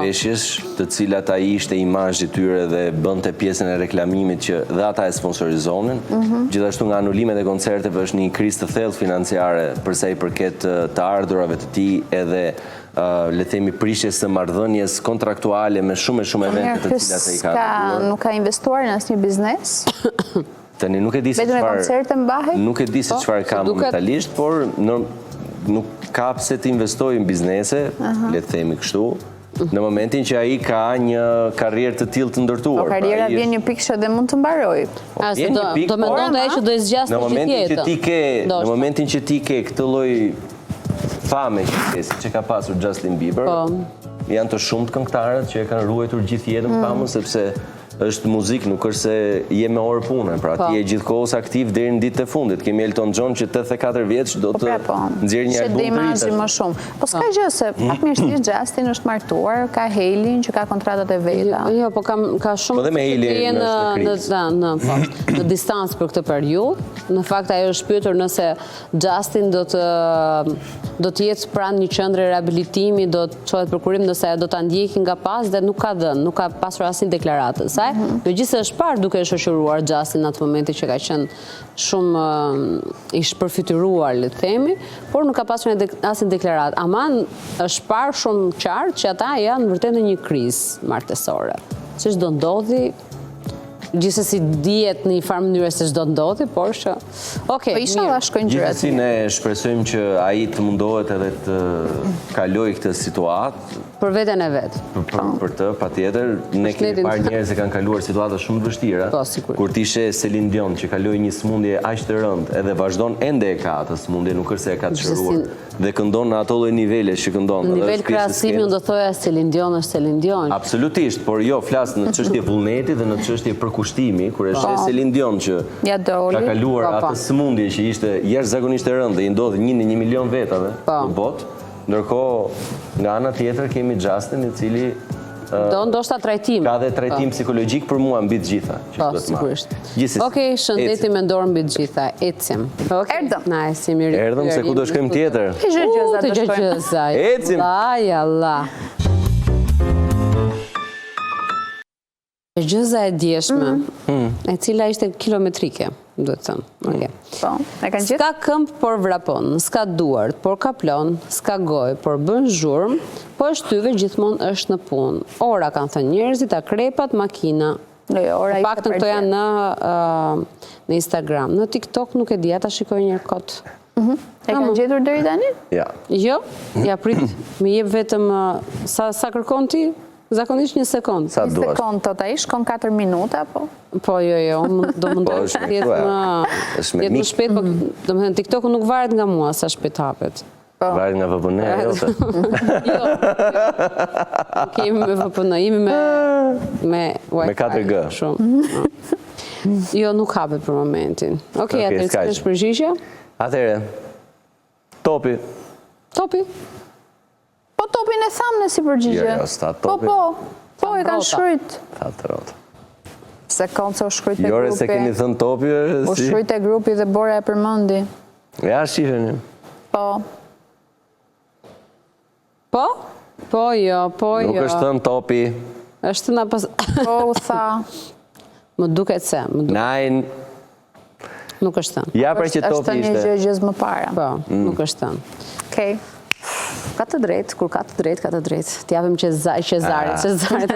veshjes, të cilat ai ishte imazhi I tyre dhe bënte pjesën e reklamimit që dhe ata e sponsorizonin. Gjithashtu nga anulimet e koncerteve është një krizë të thellë financiare përsa I përket të ardhurave të tij edhe le themi prishjes së marrëdhënies kontraktuale me shumë evente të cilat ai ka. Nuk ka investuar në asnjë biznes? Tani nuk e di se çfarë ka momentalisht, por nuk ka pse të investojë në biznese, le të themi kështu, në momentin që ai ka një karrierë të tillë të ndërtuar. Po karriera vjen një pikë që dhe mund të mbarojë. Do mendonte ai që do I zgjasë gjithë jetën. Në momentin që ti ke këtë lloj fame që ka pasur Justin Bieber, janë të shumtë këngëtarët që e kanë ruajtur gjithë jetën famën sepse është muzikë, nuk është se je me orë punë, pra ti je gjithkohës aktiv deri në ditët e fundit. Kemi Elton John që 84 vjeç do të nxjerrë një album të ri. Më shumë. Po s'ka gjë se fatmirësisht Justin është martuar, ka Hailey që ka kontratat e veta. Jo, po ka shumë. Po dhe me Hailey në distancë për këtë periudhë. Në fakt ajo është pyetur nëse Justin do të jetë pranë një qendre rehabilitimi, do të çohet për kurim nëse ajo do ta ndjeki nga pas dhe nuk ka dhënë, nuk ka pasur asnjë deklaratë. Megjithëse është parë duke shoqëruar Justin në atë momenti që ka qenë shumë I shpërfytyruar, le të themi, por nuk ka pasur asnjë deklaratë. Aman është parë shumë qartë që ata janë vërtet në një krizë martësore. Ç'është do ndodhi, Gjithsesi dihet në një farë mënyrë se çdo ndodhi, por që Po inshallah shkojnë gjërat. Gjithsesi ne shpresojmë që ai të mundohet edhe të kalojë këtë situatë për veten e vet. për të, patjetër, ne kemi parë njerëz që kanë kaluar situata shumë të vështira. Po, sigurisht. Kur ti sheh Celine Dion që kaloi një sëmundje aq të rëndë edhe vazhdon ende e ka atë sëmundje, nuk është se e ka të shëruar dhe këndon në ato lloj nivele që këndon. Në nivel krahasimi unë do thoja Celine Dion është Celine Dion. Absolutisht, por jo flas në çështje vullneti dhe në çështje përkushtimi, kur e sheh Celine Dion që ka kaluar atë sëmundje që ishte jashtëzakonisht e rëndë dhe i ndodh 1 në 1 milion vetave në botë. Ndërkohë, nga ana tjetër kemi Justin i cili ndoshta trajtim. Ka dhe trajtim psikologjik për mua mbi të gjitha. Po, sigurisht. Okej, shëndeti me dorë mbi të gjitha. Ecim. Erdhëm. Nice, mirë. Erdhëm se ku do shkojmë tjetër. Te gjëza. Ecim. Allah. Gjëza e djeshme, e cila ishte kilometrike, duhet thënë. Okej. Po, e kanë gjithë? S'ka këmbë, por vrapon, s'ka duart, por kaplon, s'ka gojë, por bën zhurmë, po e shtyve gjithmonë është në punë. Ora kanë thënë njerëzit, akrepat, makina. Paktën këto janë në Instagram. Në TikTok nuk e di, ata shikoj një kot. E kanë gjetur deri tani? Ja. Jo, ja prit, më jep vetëm sa kërkon ti? Zakonisht 1 sekond. Sa duash? 1 sekond tota shkon 4 minuta, po? Po, jo, do mundoj të jetë më shpejt, po do më thënë, TikTok nuk varet nga mua sa shpejt hapet. Varet nga VPN, jote? Jo, kemi me VPN, jemi me Wi-Fi. Me 4G. Shumë. Jo, nuk hapet për momentin. Okej, atëherë, çfarë është përgjigjja? Atëherë, topi. Topi? Po topin e thamë në si përgjigje. Jo, s'ta topi. Po, e kanë shkryt. Tha të rotë. Se konë se u shkryt e grupi. Jore se keni thënë topi, u shkryt e grupi dhe Bora e përmëndi. Ja, shifeni. Po. Po? Po, jo. Nuk është thënë topi. është në pas... Po, u tha. Më duket se. Nine. Nuk është thënë. Ja, pra që topi është ishte. një gjëz më para. Po, nuk është thënë. Okej. Ka të drejtë, kur ka të drejtë, ka të drejtë. T'japim Cezarit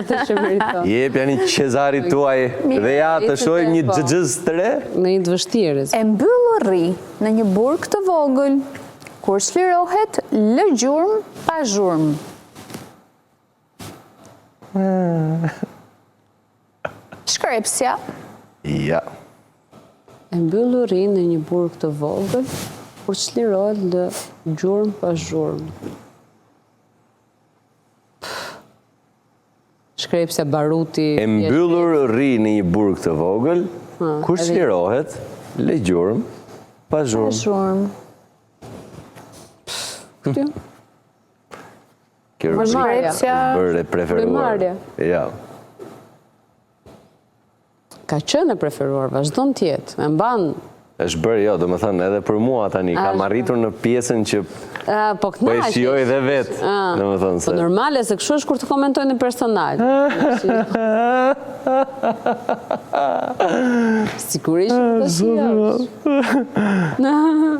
atë që meriton. Jep janë një Cezarit tuaj dhe ja të shojmë një gjëgjëz të re. Në një të vështirës. E mbyllë rri në një burg të vogël, kur shlirohet lë gjurmë pa zhurmë. Shkrepsja. Ja. E mbyllë rri në një burg të vogël, kur shlirohet lë gjurmë pa zhurmë. Shkrepsja, baruti... E mbyllur rri në një burg të vogël, kur shlirohet lë gjurmë pa zhurmë. Zhurmë. Këtë? Kjo Shkrepsja. bërë e preferuar. Ja. Ka qenë e preferuar, vazhdon tjetë, e mban... është bërë, jo, do më thënë, edhe për mua tani, kam arritur në pjesën që po e shioj dhe vetë, do më thënë se. Po normale, se kështu është kur të komentojnë në personal. Sigurisht të shioj.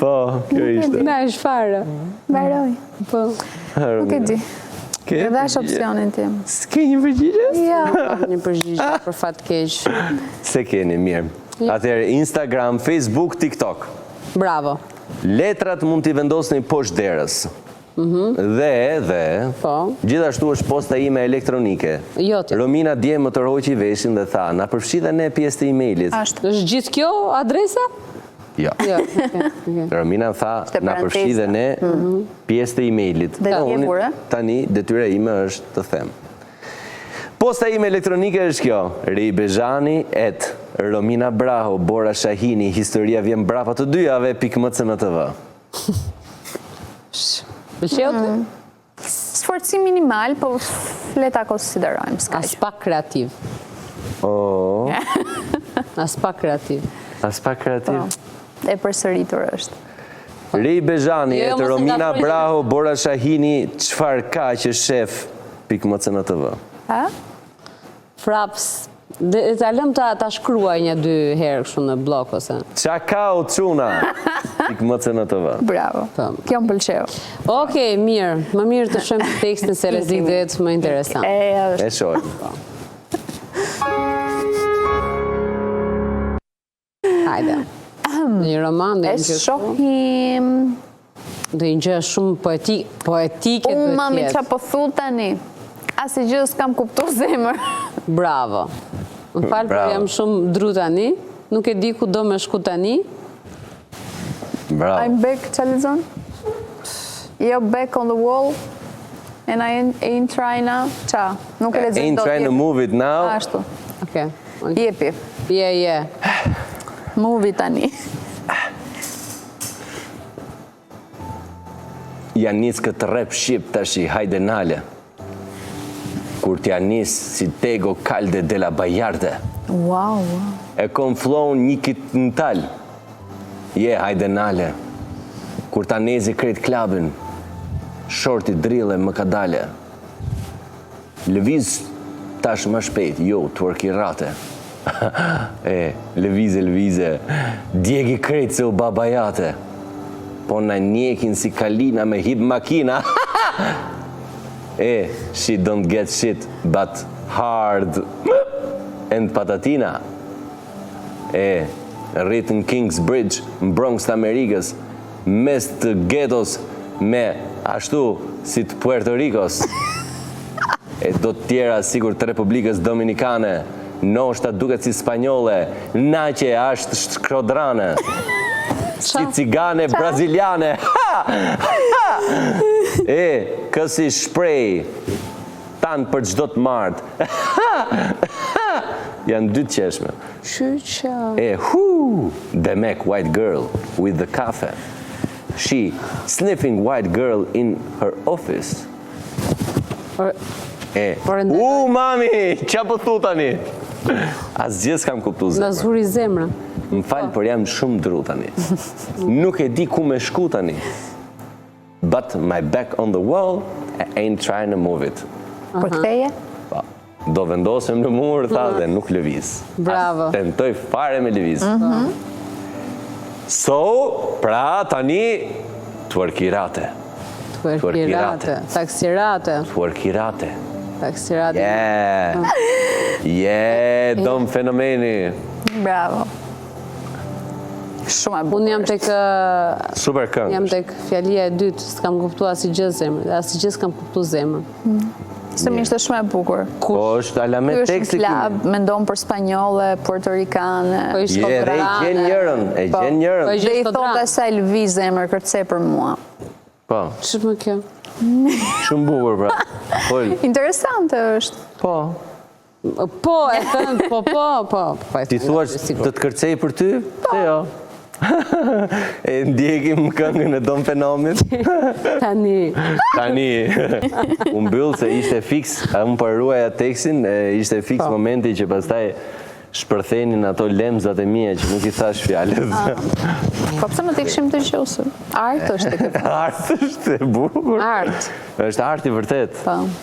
Po, kjo ishte. Na, është fare. Baroj. Po. Nuk e di. Edhe është opcionin tim. S'ke një përgjigje? Ja. Një përgjigje për fat keq. Se keni, mirë. Atëherë, Instagram, Facebook, TikTok. Bravo. Letrat mund t'i vendosni poshtë derës. Dhe, gjithashtu është posta ime elektronike. Romina dje më të rhoqi veshin dhe tha, na përfshi dhe ne pjesë të e-mailit. është gjithë kjo adresa? Jo. Romina tha, na përfshi dhe ne pjesë të e-mailit. Tani, detyra ime është të them. Posta ime elektronike është kjo, @Romina Braho, Bora Shahini, historia vjen brapa të dyjave, @mcmtv. Pëlqeu? Sforcim minimal, po le ta konsiderojmë. As pak kreativ. As pak kreativ. As pak kreativ? E përsëritur është. Rej Bejani, @Romina Braho, Bora Shahini, çfarë ka që shef, @mcmtv. Fraps, ta lëm ta shkruaj 1-2 herë kështu në blog ose. Qa ka o quna? @mcmtv. Bravo. Kjo më pëlqeu. Okej, mirë. Më mirë të shohim tekstin se rezidet më interesant. E shohim. Hajde. Një roman E shohim... Do një gjë shumë poetike do mami, t'jetë. qa po thu tani? Asi gjë s'kam kuptu zemër. Bravo. Më falë, por jam shumë dru tani. Nuk e di ku do me shku tani. Bravo. I'm back, qa lezon? You're back on the wall. And I ain't trying now. Qa? Nuk e lezon Ain't do trying to move it now. Ashtu. Oke. Jepi. Je. Move it tani. Janë njës këtë rap shqip tash i hajde nale. Kur t'ja njës si Tego Calde de la Bajarde. Wow. E kom flow një kitë në tal. Hajde nale. Kur ta nezi krejt klabin, shorti drille më ka dale. Lëviz tash më shpejt, twerki rate. Lëvize, djegi krejt se u babajate. Po në njekin si Kalina me hip makina. She don't get shit, but hard and patatina. Rrit në Kings Bridge, në Bronx të Amerikës, mes të ghettos me ashtu si të Puerto Ricos. Do të tjera sigur të Republikës Dominikane, noshta duket si spanjole, naqe ashtë shkodrane. Si cigane braziliane. Kësi shprej, tanë për gjdo të martë. Janë dy të qeshme. The Mac white girl with the cafe. She sniffing white girl in her office. Mami, qa po thu tani? Asgjë s'kam kuptu zemra. Në zuri zemra. Më falë, për jam shumë dru tani. Nuk e di ku me shku tani. But my back on the wall, I ain't trying to move it. Për këteje? Do vendosem në mur, tha, dhe nuk lëviz. Bravo. Tentoj fare me lëviz. So, pra tani, twerkirate. Taksirate. Dom fenomeni. Bravo. Shumë e bukur. Unë jam tek... Super këngë. Jam tek fjalia e dytë, s'kam kuptu asë gjë zemrë, dhe asë gjë s'kam kuptu zemrë. Se mi ishte shumë e bukur. Po është ala me teksti Ky është klab, mendon për spanjolle, puertorikane. Po i shkodrane. E gjen njërën. Dhe i thote sa i lëviz zemër kërcej për mua. Po. Që më kjo? Shumë bukur, pra. Interesante është. Po. Po, e thënë, po. Ti thuash të të kërcej për ty? Te jo. E ndjekim këngën e Dom Fenomit. Tani. Unë mbyll se ishte fiks, unë përruaja tekstin, ishte fiks momenti që pastaj shpërthenin ato lemzat e mia që nuk i thash fjalët. Po pse më t'i kishim të gjusë? Art është e këtë. Art është e bukur. Art. Është arti vërtet.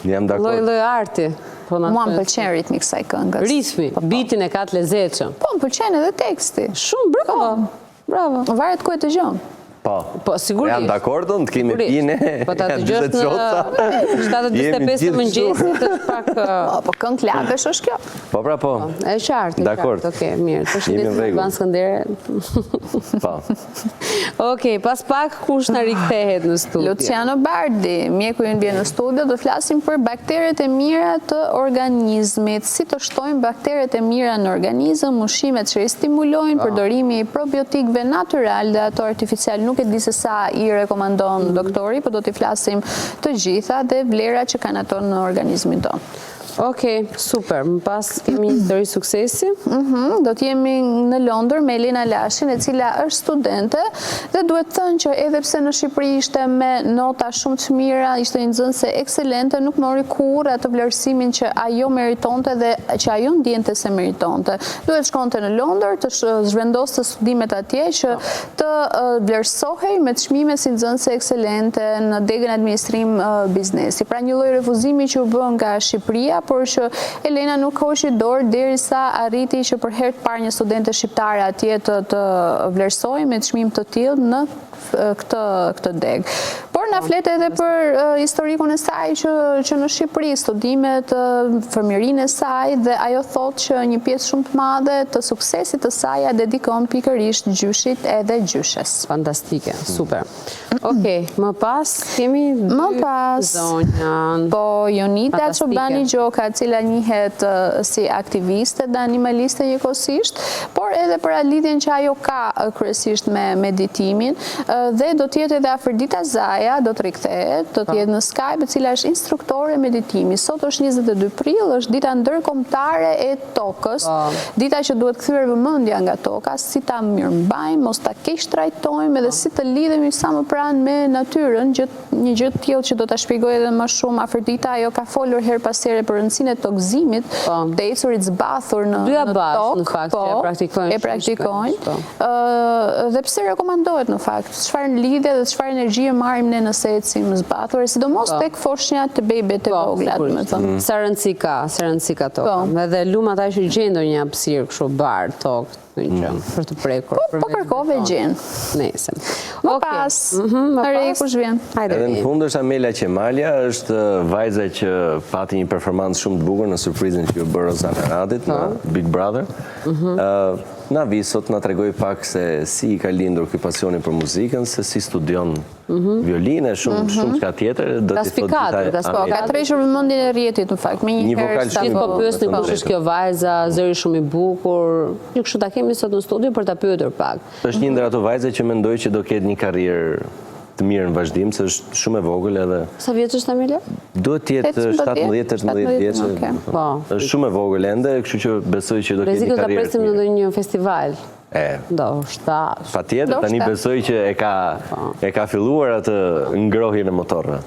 Jam dakord. Lloj arti. Mua më pëlqen ritmi kësaj këngës. Ritmi, bitin e ka të lezetshëm. Po, më pëlqen edhe teksti. Shumë, bravo. Varet ku e të gjon. Po, sigurisht. Jam dakord, të kemi pine. Po ta të gjosh në 7:45 mëngjesit të pak... Po, këngë klapesh është kjo. Po, pra po. E qartë. Dakord. Oke, mirë. Të shëndesim Ban Skëndere. Po. Oke, pas pak kush në rikthehet në studio? Luciano Bardi, mjeku ju në bje në studio, do flasim për bakteret e mira të organizmit, si të shtojmë bakteret e mira në organizëm, ushimet që i stimulojnë, përdorimi i probiotikve natural dhe ato artificial, nuk e di se sa i rekomandon doktori, po do t'i flasim të gjitha dhe vlera që kanë ato në organizmin tonë. Okej, super. Më pas kemi një histori suksesi. Do t'jemi në Londër me Elena Lashin, e cila është studente, dhe duhet thënë që edhe pse në Shqipëri ishte me nota shumë të mira, ishte një nxënëse ekselente, nuk mori kurrë atë vlerësimin që ajo meritonte dhe që ajo ndjente se meritonte. Duhet shkonte në Londër, të zhvendoste studimet atje që të vlerësohej me çmime si nxënëse ekselente në degën administrim biznesi. Pra një lloj refuzimi që u bë nga Shqipëria, por që Elena nuk hoqi dorë derisa arriti që për herë të parë një studente shqiptare atje të vlerësojë me çmim të tillë në këtë degë. Por Por na flet edhe për historikun e saj që në Shqipëri, studimet, fëmijërinë e saj, dhe ajo thotë që një pjesë shumë të madhe të suksesit të saj ja dedikon pikërisht gjyshit edhe gjyshes. Fantastike, super. Okej, më pas kemi zonjan. Po, Jonita Çobani Gjoka, e cila njihet si aktiviste dhe animaliste njëkohësisht, por edhe për lidhjen që ajo ka kryesisht me meditimin, dhe do të jetë edhe Afrodita Zaja, do të rikthehet, do të jetë në Skype, e cila është instruktore meditimi. Sot është 22 prill, është dita ndërkombëtare e tokës, dita që duhet kthyer vëmendja nga toka, si ta mirëmbajmë, mos ta keq trajtojmë, edhe si të lidhemi sa më pranë me natyrën. Një gjë të tillë që do ta shpjegoj edhe më shumë, Afrodita ajo ka folur her pas here për rëndësinë e tokëzimit, të ecurit zbathur në tokë, e praktikojnë. Dhe pse rekomandohet në fakt, çfarë lidhje dhe çfarë energjie marrim ne nëse ecim zbathur, sidomos tek foshnjat të bebet e vogla, domethënë. Sa rëndësi ka toka. Edhe lumat aq që gjendo një hapësirë kështu bar tokë. Për të prekur. Po kërkove gjen. Nese. Më pas, kush vjen? Edhe në fund është Amelia Qemalja, është vajza që pati një performancë shumë të bukur në surprizën që ju bërë Ozana Radit në Big Brother. Na vi sot na tregoi pak se si i ka lindur ky pasioni për muzikën, se si studion violinë, shumë çka tjetër, do t'i thotë. Ka treshur vëmendjen e rrjetit në fakt, me një vokal shumë po pyesni kush është kjo vajza, zëri shumë i bukur. Ju kështu ta kemi sot në studio për ta pyetur pak. Është një ndër ato vajza që mendoj që do ketë një karrierë të mirë në vazhdim, se është shumë e vogël edhe... Sa vjeç është Amelia? Duhet të jetë 17-18 vjeç. Është shumë e vogël ende, kështu që besoj që do ketë një karrierë. Rrezikoj ta presim në ndonjë festival. Patjetër, tani besoj që e ka filluar atë ngrohjen e motorëve.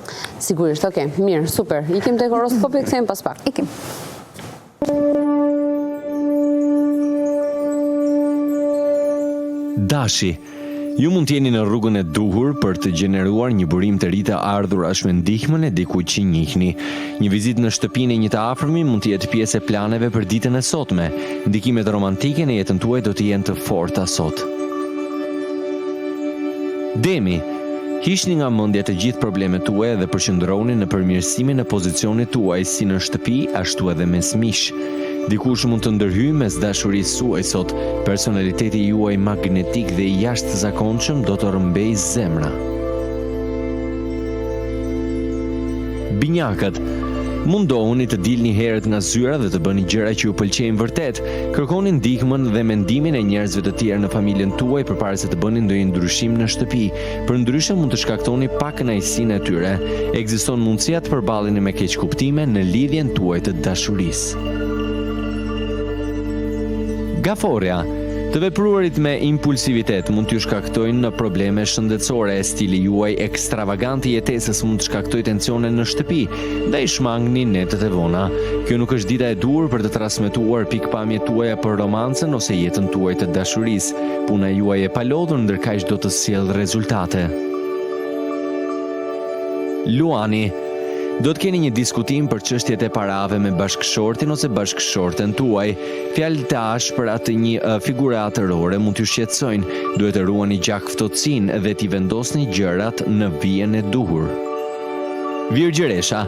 Sigurisht, okay, mirë, super. Ikim tek horoskopi, kthehemi pas pak. Ikim. Dashi, ju mund t'jeni në rrugën e duhur për të gjeneruar një burim të ri të ardhurash me ndihmën e dikujt që njihni. Një vizitë në shtëpinë e një të afërmi mund të jetë pjesë e planeve për ditën e sotme. Ndikimet romantike në jetën tuaj do të jenë të forta sot. Demi, hiqni nga mendja të gjithë problemet tuaja dhe përqendroni në përmirësimin e pozicionit tuaj si në shtëpi, ashtu edhe mes miq. Dikush mund të ndërhyjë mes dashurisë suaj sot. Personaliteti juaj magnetik dhe i jashtëzakonshëm do të rrëmbejë zemra. Binjakët, mundohuni të dilni herët nga zyra dhe të bëni gjëra që ju pëlqejnë vërtet. Kërkoni ndihmën dhe mendimin e njerëzve të tjerë në familjen tuaj përpara se të bëni ndonjë ndryshim në shtëpi. Përndryshe mund të shkaktoni pak kënaqësinë e tyre. Ekziston mundësia të përballeni me keqkuptime në lidhjen tuaj të dashurisë. Gaforia, të vepruarit me impulsivitet mund t'ju shkaktojnë në probleme shëndetësore. Stili juaj ekstravagant i jetesës mund të shkaktojë tensione në shtëpi dhe i shmangni netët e vona. Kjo nuk është dita e duhur për të transmetuar pikpamjet tuaja për romancën ose jetën tuaj të dashurisë. Puna juaj e palodhur ndërkaq do të sjellë rezultate. Luani, do të keni një diskutim për çështjet e parave me bashkëshortin ose bashkëshorten tuaj. Fjalët e ashpra të një figure atërore mund t'ju shqetësojnë. Duhet të ruani gjak ftohtësinë dhe t'i vendosni gjërat në vijën e duhur. Virgjëresha,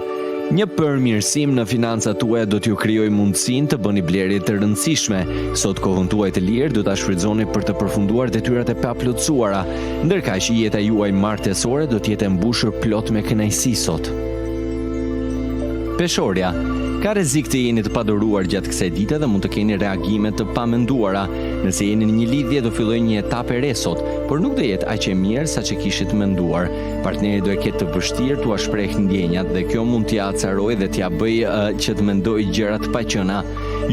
një përmirësim në financat tuaja do t'ju krijojë mundësinë të bëni blerje të rëndësishme. Sot kohën tuaj të lirë do ta shfrytëzoni për të përfunduar detyrat e paplotësuara, ndërkaq jeta juaj martesore do të jetë e mbushur plot me kënaqësi sot. Peshorja, ka rrezik të jeni të paduruar gjatë kësaj dite dhe mund të keni reagime të pamenduara. Nëse jeni në një lidhje do fillojë një etapë e re sot, por nuk do jetë aq e mirë sa që kishit menduar. Partneri do e ketë të vështirë t'ua shprehë ndjenjat dhe kjo mund t'ia acarojë dhe t'ia bëjë që të mendojë gjëra të paqëna.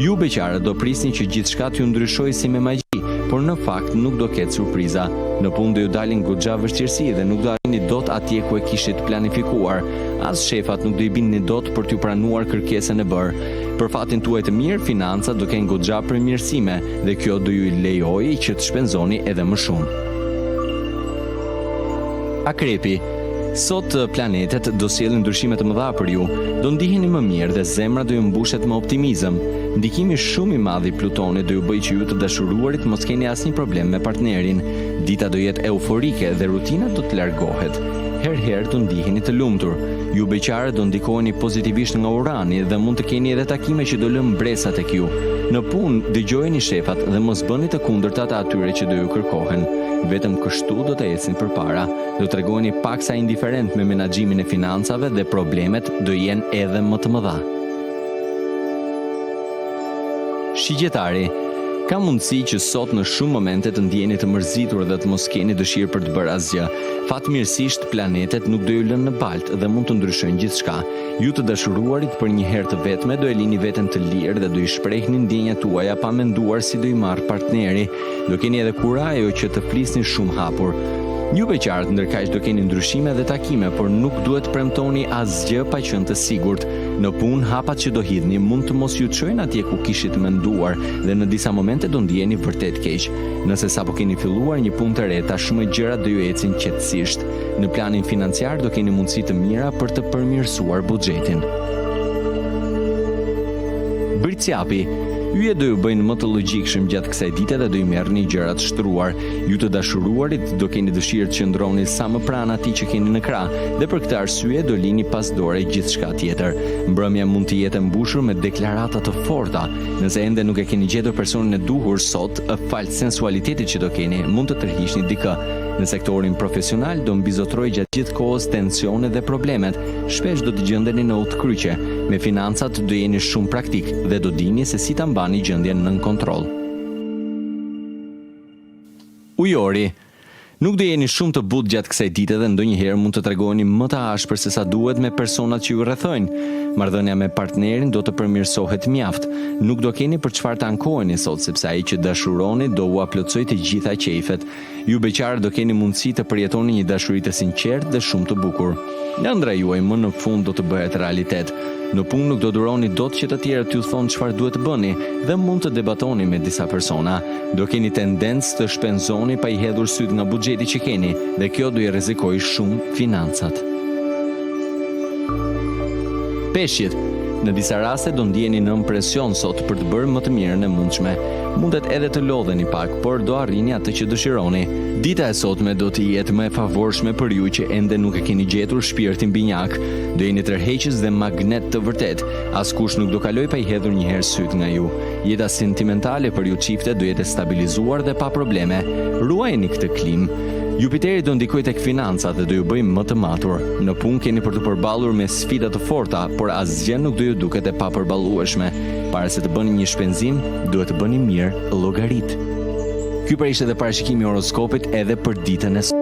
Ju beqarët do prisni që gjithçka t'ju ndryshojë si me magji, por në fakt nuk do ketë surpriza. Në punë do ju dalin goxha vështirësi dhe nuk do arrini dot atje ku e kishit planifikuar. As shefat nuk do i bindni dot për t'ju pranuar kërkesën e bërë. Për fatin tuaj të mirë, financat do kenë goxha përmirësime dhe kjo do ju lejojë që të shpenzoni edhe më shumë. Akrepi, sot planetet do sjellin ndryshime të mëdha për ju. Do ndiheni më mirë dhe zemra do ju mbushet me optimizëm. Ndikimi shumë i madh i Plutonit do ju bëjë që ju të dashuruarit mos keni asnjë problem me partnerin. Dita do jetë euforike dhe rutina do të largohet. herë të ndiheni të lumtur. Ju beqare do ndikoheni pozitivisht nga Urani dhe mund të keni edhe takime që do lënë mbresat tek ju. Në punë dëgjojeni shefat dhe mos bëni të kundërtat atyre që do ju kërkohen. Vetëm kështu do të ecni përpara. Do tregoni paksa indiferent me menaxhimin e financave dhe problemet do jenë edhe më të mëdha. Shigjetari, ka mundësi që sot në shumë momente të ndjeni të mërzitur dhe të mos keni dëshirë për të bërë asgjë. Fatmirësisht planetet nuk do ju lënë në baltë dhe mund të ndryshojnë gjithçka. Ju të dashuruarit për një herë të vetme do e lini veten të lirë dhe do i shprehni ndjenjat tuaja pa menduar si do i marr partneri. Do keni edhe kurajo që të flisni shumë hapur. Ju beqartë ndërkaq do keni ndryshime dhe takime, por nuk duhet premtoni asgjë pa qenë të sigurt. Në punë hapat që do hidhni mund të mos ju çojnë atje ku kishit menduar dhe në disa momente do ndjeni vërtet keq. Nëse sapo keni filluar një punë të re, tashmë gjërat do ju ecin qetësisht. Në planin financiar do keni mundësi të mira për të përmirësuar buxhetin. Birciapi, yjet do ju bëjnë më të logjikshëm gjatë kësaj dite dhe do i merrni gjërat shtruar. Ju të dashuruarit do keni dëshirë të qëndroni sa më pranë atij që keni në krah dhe për këtë arsye do lini pas dore gjithçka tjetër. Mbrëmja mund të jetë mbushur me deklarata të forta. Nëse ende nuk e keni gjetur personin e duhur sot, fal sensualitetit që do keni, mund të tërhiqni dikë. Në sektorin profesional do mbizotroj gjatë gjithë kohës tensionet dhe problemet. Shpesh do të gjendeni në udhkryqe. Me financat do jeni shumë praktik dhe do dini se si ta mbani gjendjen nën kontroll. Ujori, nuk do jeni shumë të butë gjatë kësaj dite dhe ndonjëherë mund të tregoni më të ashpër se sa duhet me personat që ju rrethojnë. Marrëdhënia me partnerin do të përmirësohet mjaft. Nuk do keni për çfarë të ankoheni sot sepse ai që dashuroni do u plotësoj të gjitha qejfet. Ju beqarë do keni mundësi të përjetoni një dashuri të sinqertë dhe shumë të bukur. Ëndra juaj më në fund do të bëhet realitet. Në punë nuk do duroni dot që të tjerët t'ju thonë çfarë duhet të bëni dhe mund të debatoni me disa persona. Do keni tendencë të shpenzoni pa i hedhur syt nga buxheti që keni dhe kjo do i rrezikojë shumë financat. Peshqit, në disa raste do ndjeni nën presion sot për të bërë më të mirën e mundshme. Mundet edhe të lodheni pak, por do arrini atë që dëshironi. Dita e sotme do të jetë më e favorshme për ju që ende nuk e keni gjetur shpirtin binjak. Do jeni tërheqës dhe magnet të vërtet. Askush nuk do kaloj pa i hedhur një herë syt nga ju. Jeta sentimentale për ju çifte do jetë stabilizuar dhe pa probleme. Ruajeni këtë klimë. Jupiteri do ndikojë tek financat dhe do ju bëjë më të matur. Në punë keni për të përballur me sfida të forta, por asgjë nuk do ju duket e papërballueshme. Para se të bëni një shpenzim, duhet të bëni mirë llogarit. Ky pra ishte edhe parashikimi i horoskopit edhe për ditën e sotme.